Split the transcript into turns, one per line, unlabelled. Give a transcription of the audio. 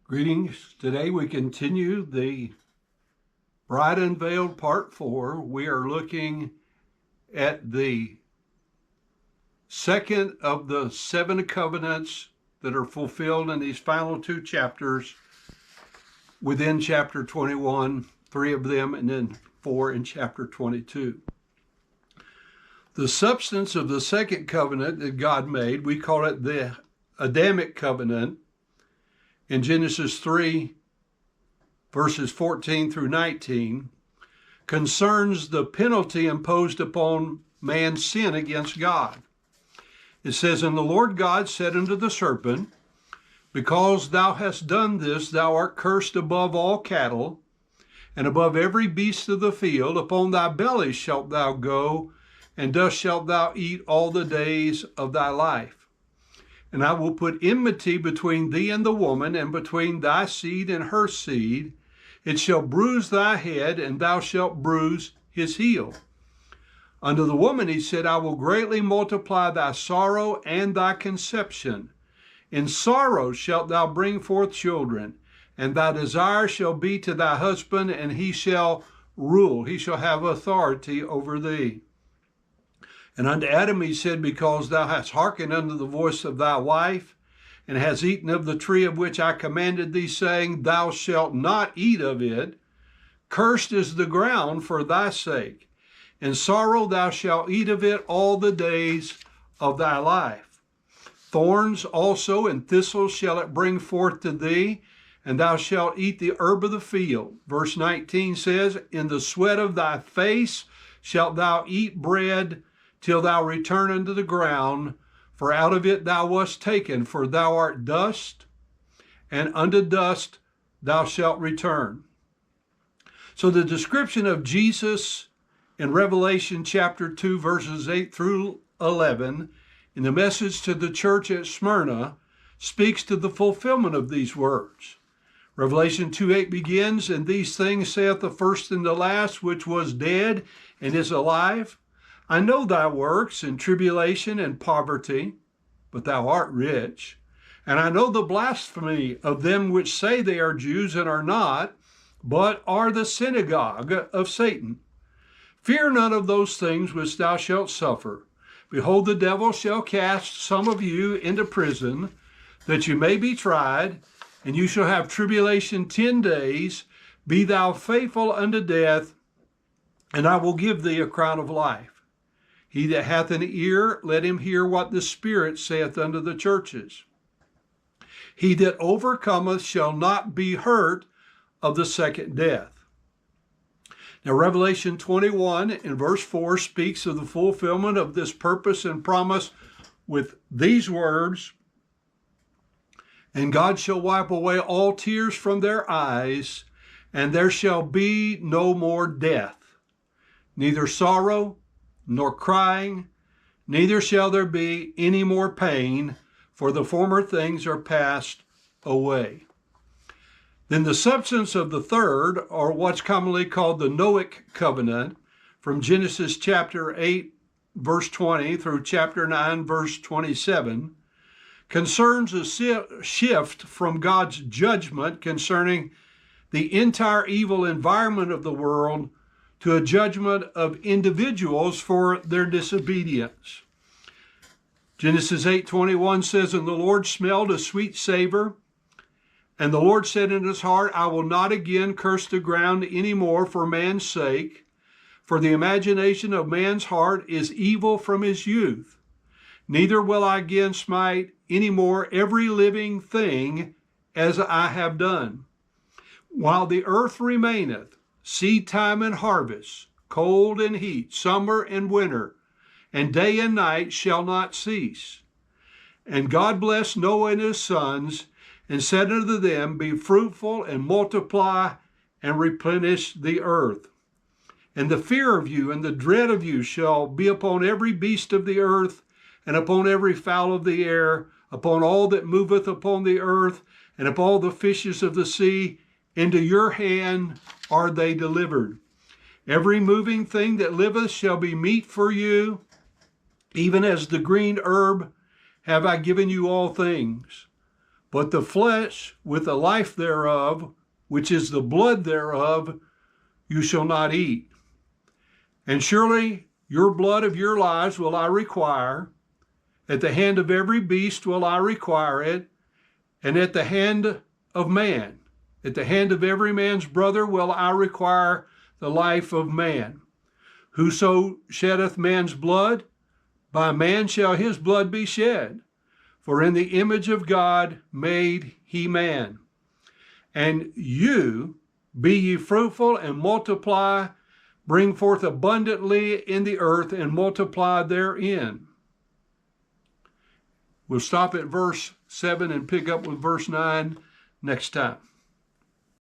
Greetings. Today we continue the Bride Unveiled Part 4. We are looking at the second of the 7 covenants that are fulfilled in these final 2 chapters within chapter 21, 3 of them, and then 4 in chapter 22. The substance of the second covenant that God made, we call it the Adamic covenant, in Genesis 3, verses 14 through 19, concerns the penalty imposed upon man's sin against God. It says, "And the Lord God said unto the serpent, Because thou hast done this, thou art cursed above all cattle, and above every beast of the field. Upon thy belly shalt thou go, and dust shalt thou eat all the days of thy life. And I will put enmity between thee and the woman, and between thy seed and her seed. It shall bruise thy head, and thou shalt bruise his heel. Unto the woman he said, I will greatly multiply thy sorrow and thy conception. In sorrow shalt thou bring forth children, and thy desire shall be to thy husband, and he shall rule. He shall have authority over thee. And unto Adam he said, Because thou hast hearkened unto the voice of thy wife, and hast eaten of the tree of which I commanded thee, saying, Thou shalt not eat of it, cursed is the ground for thy sake. In sorrow thou shalt eat of it all the days of thy life. Thorns also and thistles shall it bring forth to thee, and thou shalt eat the herb of the field." Verse 19 says, "In the sweat of thy face shalt thou eat bread, till thou return unto the ground, for out of it thou wast taken, for thou art dust, and unto dust thou shalt return." So the description of Jesus in Revelation chapter 2, verses 8 through 11, in the message to the church at Smyrna, speaks to the fulfillment of these words. Revelation 2:8 begins, "And these things saith the first and the last, which was dead and is alive. I know thy works, and tribulation, and poverty, but thou art rich. And I know the blasphemy of them which say they are Jews and are not, but are the synagogue of Satan. Fear none of those things which thou shalt suffer. Behold, the devil shall cast some of you into prison, that you may be tried, and you shall have tribulation 10 days. Be thou faithful unto death, and I will give thee a crown of life. He that hath an ear, let him hear what the Spirit saith unto the churches. He that overcometh shall not be hurt of the second death." Now, Revelation 21 in verse 4 speaks of the fulfillment of this purpose and promise with these words, "And God shall wipe away all tears from their eyes, and there shall be no more death, neither sorrow, nor crying, neither shall there be any more pain, for the former things are passed away." Then the substance of the third, or what's commonly called the Noahic covenant, from Genesis chapter 8, verse 20 through chapter 9, verse 27, concerns a shift from God's judgment concerning the entire evil environment of the world to a judgment of individuals for their disobedience. Genesis 8:21 says, "And the Lord smelled a sweet savor, and the Lord said in his heart, I will not again curse the ground any more for man's sake, for the imagination of man's heart is evil from his youth. Neither will I again smite any more every living thing as I have done. While the earth remaineth, seed time and harvest, cold and heat, summer and winter, and day and night shall not cease. And God blessed Noah and his sons, and said unto them, Be fruitful and multiply and replenish the earth. And the fear of you and the dread of you shall be upon every beast of the earth, and upon every fowl of the air, upon all that moveth upon the earth, and upon all the fishes of the sea. Into your hand are they delivered. Every moving thing that liveth shall be meat for you, even as the green herb have I given you all things. But the flesh with the life thereof, which is the blood thereof, you shall not eat. And surely your blood of your lives will I require. At the hand of every beast will I require it, and at the hand of man, at the hand of every man's brother will I require the life of man. Whoso sheddeth man's blood, by man shall his blood be shed. For in the image of God made he man. And you, be ye fruitful and multiply, bring forth abundantly in the earth and multiply therein. We'll stop at verse 7 and pick up with verse 9 next time.